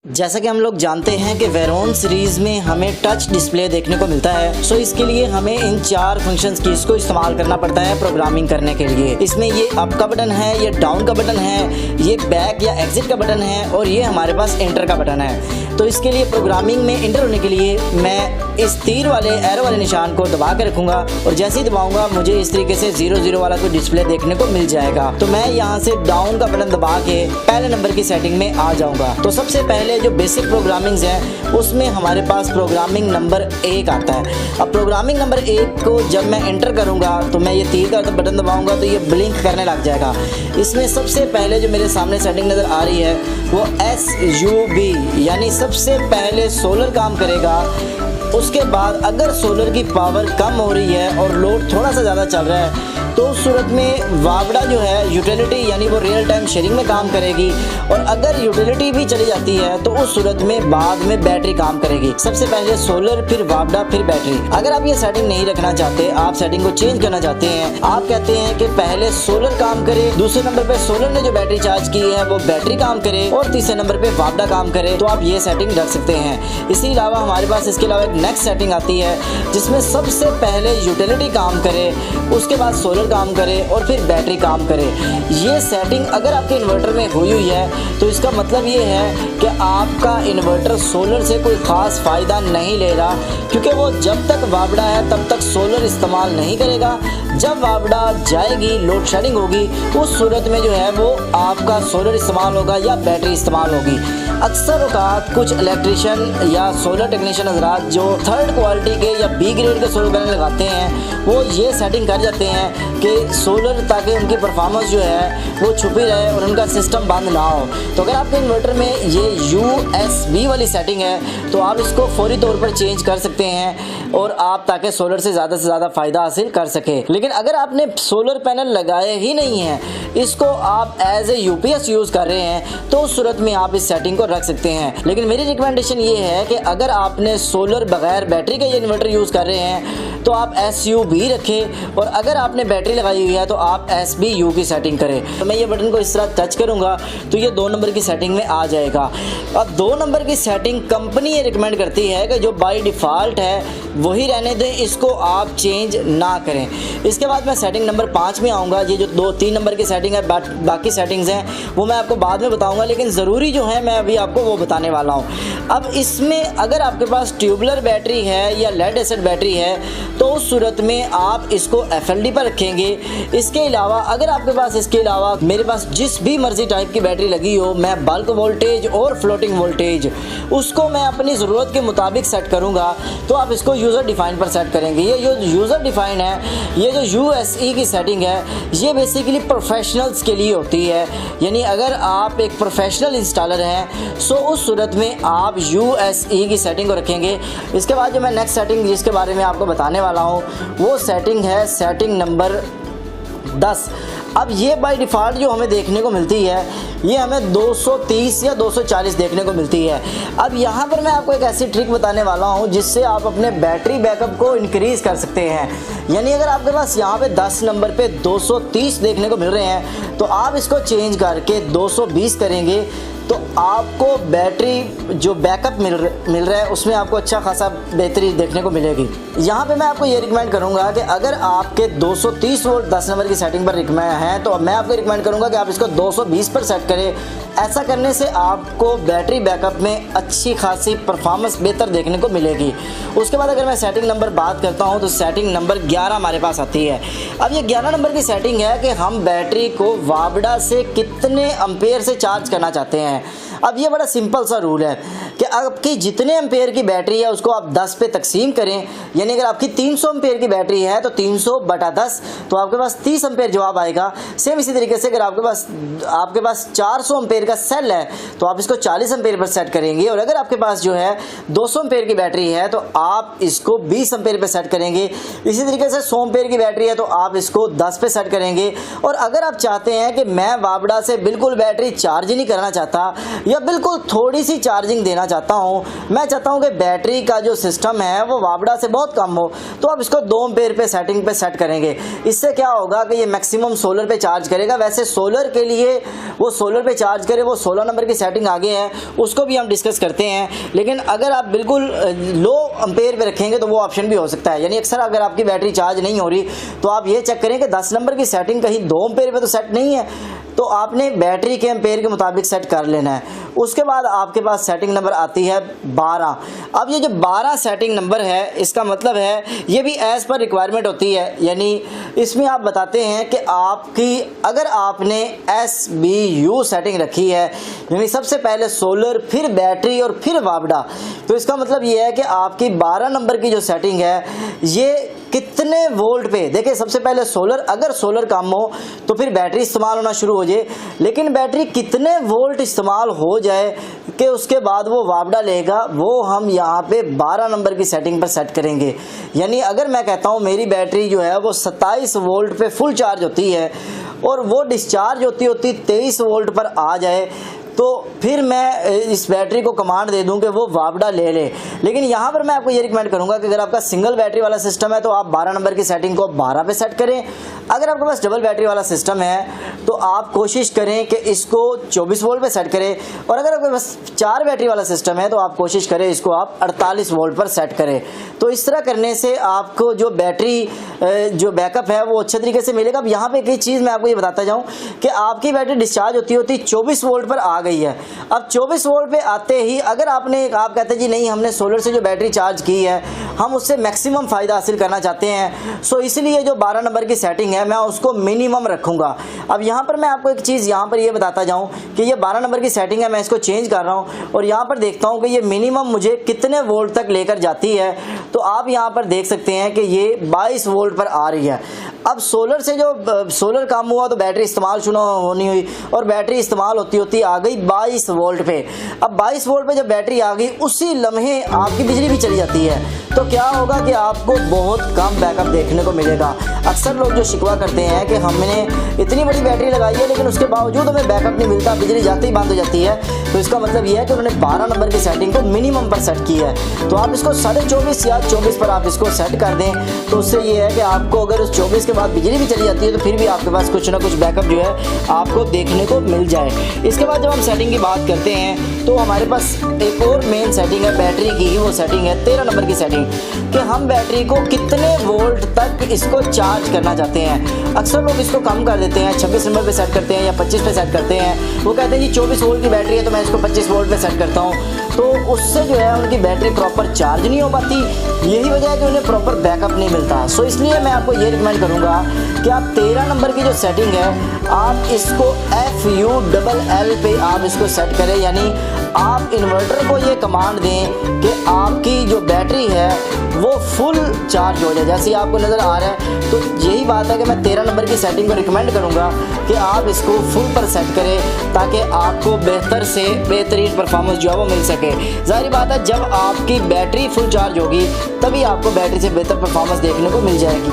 जैसा कि हम लोग जानते हैं कि वेरोन सीरीज़ में हमें टच डिस्प्ले देखने को मिलता है। सो इसके लिए हमें इन 4 फंक्शंस कीज़ को इस्तेमाल करना पड़ता है प्रोग्रामिंग करने के लिए। इसमें ये अप का बटन है, ये डाउन का बटन है, ये बैक या एग्जिट का बटन है और ये हमारे पास एंटर का बटन है। तो इसके लिए प्रोग्रामिंग में एंटर होने के लिए मैं इस तीर वाले एरो वाले निशान को दबा के रखूँगा और जैसे ही दबाऊँगा मुझे इस तरीके से 0-0 वाला कोई डिस्प्ले देखने को मिल जाएगा। तो मैं यहाँ से डाउन का बटन दबा के पहले नंबर की सेटिंग में आ जाऊँगा। तो सबसे पहले जो बेसिक प्रोग्रामिंग्स हैं उसमें हमारे पास प्रोग्रामिंग नंबर 1 आता है। अब प्रोग्रामिंग नंबर 1 को जब मैं एंटर करूंगा तो मैं ये तीर का बटन दबाऊंगा तो ये ब्लिंक करने लग जाएगा। इसमें सबसे पहले जो मेरे सामने सेटिंग नज़र आ रही है वो SUB यानी सबसे पहले सोलर काम करेगा। उसके बाद अगर सोलर की पावर कम हो रही है और लोड थोड़ा सा ज़्यादा चल रहा है तो उस सूरत में वावड़ा जो है यूटिलिटी यानी वो रियल टाइम शेयरिंग में काम करेगी और अगर यूटिलिटी भी चली जाती है तो उस सूरत में बाद में बैटरी काम करेगी। सबसे पहले सोलर, फिर वावड़ा, फिर बैटरी। अगर आप ये सेटिंग नहीं रखना चाहते, आप सेटिंग को चेंज करना चाहते हैं, आप कहते हैं कि पहले सोलर काम करे, दूसरे नंबर पे सोलर ने जो बैटरी चार्ज की है वो बैटरी काम करे और तीसरे नंबर पे वावड़ा काम करे, तो आप ये सेटिंग रख सकते हैं। इसके अलावा हमारे पास इसके अलावा एक नेक्स्ट सेटिंग आती है जिसमें सबसे पहले यूटिलिटी काम करे, उसके बाद सोलर काम करे और फिर बैटरी काम करे। ये सेटिंग अगर आपके इन्वर्टर में हुई है तो इसका मतलब ये है कि आपका इन्वर्टर सोलर से कोई ख़ास फ़ायदा नहीं ले रहा, क्योंकि वो जब तक वावड़ा है तब तक सोलर इस्तेमाल नहीं करेगा। जब वावड़ा जाएगी, लोड शेडिंग होगी, उस सूरत में जो है वो आपका सोलर इस्तेमाल होगा या बैटरी इस्तेमाल होगी। अक्सर औकात कुछ इलेक्ट्रिशियन या सोलर टेक्नीशियन हजरात जो थर्ड क्वालिटी के या बी ग्रेड के सोलर पैनल लगाते हैं वो ये सेटिंग कर जाते हैं कि सोलर ताकि उनकी परफॉर्मेंस जो है वो छुपी रहे और उनका सिस्टम बंद ना हो। तो अगर आपके इन्वर्टर में ये USB वाली सेटिंग है तो आप इसको फौरी तौर पर चेंज कर सकते हैं और आप ताकि सोलर से ज़्यादा फ़ायदा हासिल कर सके। लेकिन अगर आपने सोलर पैनल लगाए ही नहीं है, इसको आप एज ए UPS यूज़ कर रहे हैं, तो उस सूरत में आप इस सेटिंग को रख सकते हैं। लेकिन मेरी रिकमेंडेशन ये है कि अगर आपने सोलर बगैर बैटरी का ये इन्वर्टर यूज़ कर रहे हैं तो आप SUB रखें और अगर आपने बैटरी लगाई हुई है तो आप SBU की सेटिंग करें। तो मैं ये बटन को इस तरह टच करूँगा तो ये 2 नंबर की सेटिंग में आ जाएगा। अब 2 नंबर की सेटिंग कंपनी ये रिकमेंड करती है कि जो बाय डिफ़ॉल्ट है वही रहने दें, इसको आप चेंज ना करें। इसके बाद मैं सेटिंग नंबर 5 में आऊँगा। ये जो 2-3 नंबर की सेटिंग है, बाकी सेटिंग्स हैं वो मैं आपको बाद में बताऊँगा, लेकिन ज़रूरी जो है मैं अभी आपको वो बताने वाला हूँ। अब इसमें अगर आपके पास ट्यूबुलर बैटरी है या लेड एसिड बैटरी है तो उस सूरत में आप इसको FLD पर रखेंगे। इसके अलावा अगर आपके पास इसके अलावा मेरे पास जिस भी मर्जी टाइप की बैटरी लगी हो, मैं बल्क वोल्टेज और फ्लोटिंग वोल्टेज उसको मैं अपनी ज़रूरत के मुताबिक सेट करूँगा, तो आप इसको यूज़र डिफ़ाइन पर सेट करेंगे। ये जो यूज़र डिफ़ाइन है, ये जो USE की सेटिंग है, ये बेसिकली प्रोफेशनल्स के लिए होती है। यानी अगर आप एक प्रोफेशनल इंस्टॉलर हैं सो उस सूरत में आप USE की सेटिंग को रखेंगे। इसके बाद जो मैं नेक्स्ट सेटिंग जिसके बारे में आपको बताने वाला हूँ वो सेटिंग है सेटिंग नंबर 10। अब ये बाय डिफ़ॉल्ट जो हमें देखने को मिलती है ये हमें 230 या 240 देखने को मिलती है। अब यहाँ पर मैं आपको एक ऐसी ट्रिक बताने वाला हूँ जिससे आप अपने बैटरी बैकअप को इंक्रीज़ कर सकते हैं। यानी अगर आपके पास यहाँ पे 10 नंबर पे 230 देखने को मिल रहे हैं तो आप इसको चेंज करके 220 करेंगे तो आपको बैटरी जो बैकअप मिल रहा है उसमें आपको अच्छा खासा बेहतरी देखने को मिलेगी। यहाँ पे मैं आपको ये रिकमेंड करूँगा कि अगर आपके 230 वोल्ट 10 नंबर की सेटिंग पर रिकमेंड है तो मैं आपको रिकमेंड करूँगा कि आप इसको 220 पर सेट करें। ऐसा करने से आपको बैटरी बैकअप में अच्छी खासी परफॉर्मेंस बेहतर देखने को मिलेगी। उसके बाद अगर मैं सेटिंग नंबर बात करता हूँ तो सेटिंग नंबर 11 हमारे पास आती है। अब ये 11 नंबर की सेटिंग है कि हम बैटरी को वावड़ा से कितने एम्पेयर से चार्ज करना चाहते हैं। अब ये बड़ा सिंपल सा रूल है कि आपकी जितने एम्पेयर की बैटरी है उसको आप 10 पे तकसीम करें। यानी अगर आपकी 300 एम्पेयर की बैटरी है तो 300/10 तो आपके पास 30 एम्पेयर जवाब आएगा। सेम इसी तरीके से अगर आपके पास 400 एम्पेयर का सेल है तो आप इसको 40 एम्पेयर पर सेट करेंगे और अगर आपके पास जो है 200 एम्पेयर की बैटरी है तो आप इसको 20 एम्पेयर पर सेट करेंगे। इसी तरीके से 100 एम्पेयर की बैटरी है तो आप इसको 10 पे सेट करेंगे। और अगर आप चाहते हैं कि मैं वावड़ा से बिल्कुल बैटरी चार्ज ही नहीं करना चाहता या बिल्कुल थोड़ी सी चार्जिंग देना करना चाहता हूँ, मैं चाहता हूँ कि बैटरी का जो सिस्टम है वो वाबड़ा से बहुत कम हो, तो आप इसको 2 एम्पेयर पे सेटिंग पे सेट करेंगे। इससे क्या होगा कि ये मैक्सिमम सोलर पे चार्ज करेगा। वैसे सोलर के लिए वो सोलर पे चार्ज करे, वो 16 नंबर की सेटिंग आगे है, उसको भी हम डिस्कस करते हैं। लेकिन अगर आप बिल्कुल लो एम्पेयर पे रखेंगे तो वो ऑप्शन भी हो सकता है। यानी अक्सर अगर आपकी बैटरी चार्ज नहीं हो रही तो आप ये चेक करें कि 10 नंबर की सेटिंग कहीं 2 एम्पेयर पे तो सेट नहीं है, तो आपने बैटरी के एम्पेयर के मुताबिक सेट कर लेना है। उसके बाद आपके पास सेटिंग नंबर आती है 12। अब ये जो 12 सेटिंग नंबर है, इसका मतलब है ये भी एज़ पर रिक्वायरमेंट होती है। यानी इसमें आप बताते हैं कि आपकी अगर आपने SBU सेटिंग रखी है, यानी सबसे पहले सोलर, फिर बैटरी और फिर वाबड़ा, तो इसका मतलब ये है कि आपकी 12 नंबर की जो सेटिंग है ये कितने वोल्ट पे, देखिए सबसे पहले सोलर, अगर सोलर कम हो तो फिर बैटरी इस्तेमाल होना शुरू हो जाए, लेकिन बैटरी कितने वोल्ट इस्तेमाल हो जाए कि उसके बाद वो वाबड़ा लेगा, वो हम यहाँ पे 12 नंबर की सेटिंग पर सेट करेंगे। यानी अगर मैं कहता हूँ मेरी बैटरी जो है वो 27 वोल्ट पे फुल चार्ज होती है और वो डिस्चार्ज होती 23 वोल्ट पर आ जाए, तो फिर मैं इस बैटरी को कमांड दे दूं कि वो वाबड़ा ले ले। लेकिन यहाँ पर मैं आपको ये रिकमेंड करूँगा कि अगर आपका सिंगल बैटरी वाला सिस्टम है तो आप 12 नंबर की सेटिंग को 12 पे सेट करें। अगर आपके पास डबल बैटरी वाला सिस्टम है तो आप कोशिश करें कि इसको 24 वोल्ट पे सेट करें, और अगर आपके पास 4 बैटरी वाला सिस्टम है तो आप कोशिश करें इसको आप 48 वोल्ट पर सेट करें। तो इस तरह करने से आपको जो बैटरी जो बैकअप है वो अच्छे तरीके से मिलेगा। अब यहाँ पे एक चीज़ मैं आपको ये बताता जाऊँ कि आपकी बैटरी डिस्चार्ज होती 24 वोल्ट पर आ गई है। अब 24 वोल्ट पे आते ही अगर आप कहते हैं जी नहीं, हमने सोलर से जो बैटरी चार्ज की है हम उससे मैक्सिमम फ़ायदा हासिल करना चाहते हैं, सो इसलिए जो 12 नंबर की सेटिंग है मैं उसको मिनिमम रखूँगा। अब यहाँ पर मैं आपको एक चीज़ यहाँ पर ये बताता जाऊँ कि ये 12 नंबर की सेटिंग है, मैं इसको चेंज कर रहा हूँ और यहाँ पर देखता हूँ कि ये मिनिमम मुझे कितने वोल्ट तक लेकर जाती है। तो आप यहाँ पर देख सकते हैं कि ये 22 वोल्ट पर आ रही है। अब सोलर से जो सोलर काम हुआ तो बैटरी इस्तेमाल शुरू होनी हुई और बैटरी इस्तेमाल होती आ गई 22 वोल्ट पे। अब 22 वोल्ट पे जब बैटरी आ गई उसी लम्हे आपकी बिजली भी चली जाती है, तो क्या होगा कि आपको बहुत कम बैकअप देखने को मिलेगा। अक्सर लोग जो शिकवा करते हैं कि हमने इतनी बड़ी बैटरी लगाई है लेकिन उसके बावजूद हमें बैकअप नहीं मिलता, बिजली जाते ही बंद हो जाती है, तो इसका मतलब ये है कि उन्होंने 12 नंबर की सेटिंग को मिनिमम पर सेट की है। तो आप इसको 24.5 या 24 पर आप इसको सेट कर दें, तो उससे ये है कि आपको अगर उस 24 के बाद बिजली भी चली जाती है तो फिर भी आपके पास कुछ ना कुछ बैकअप जो है आपको देखने को मिल जाए। इसके बाद जब हम सेटिंग की बात करते हैं तो हमारे पास एक और मेन सेटिंग है बैटरी की, वो सेटिंग है 13 नंबर की सेटिंग, कि हम बैटरी को कितने वोल्ट तक इसको चार्ज करना चाहते हैं। अक्सर लोग इसको कम कर देते हैं, 26 नंबर पे सेट करते हैं या 25 पे सेट करते हैं। वो कहते हैं जी 24 वोल्ट की बैटरी है तो मैं इसको 25 वोल्ट पे सेट करता हूँ, तो उससे जो है उनकी बैटरी प्रॉपर चार्ज नहीं हो पाती। यही वजह है कि उन्हें प्रॉपर बैकअप नहीं मिलता। सो इसलिए मैं आपको ये रिकमेंड करूँगा कि आप 13 नंबर की जो सेटिंग है आप इसको FULL पे आप इसको सेट करें। यानी आप इन्वर्टर को ये कमांड दें कि आपकी जो बैटरी है वो फुल चार्ज हो जाए, जैसे आपको नज़र आ रहा है। तो यही बात है कि मैं 13 नंबर की सेटिंग को रिकमेंड करूँगा कि आप इसको फुल पर सेट करें ताकि आपको बेहतर से बेहतरीन परफॉर्मेंस जो है वो मिल सके। ज़ाहिर बात है जब आपकी बैटरी फुल चार्ज होगी तभी आपको बैटरी से बेहतर परफॉर्मेंस देखने को मिल जाएगी।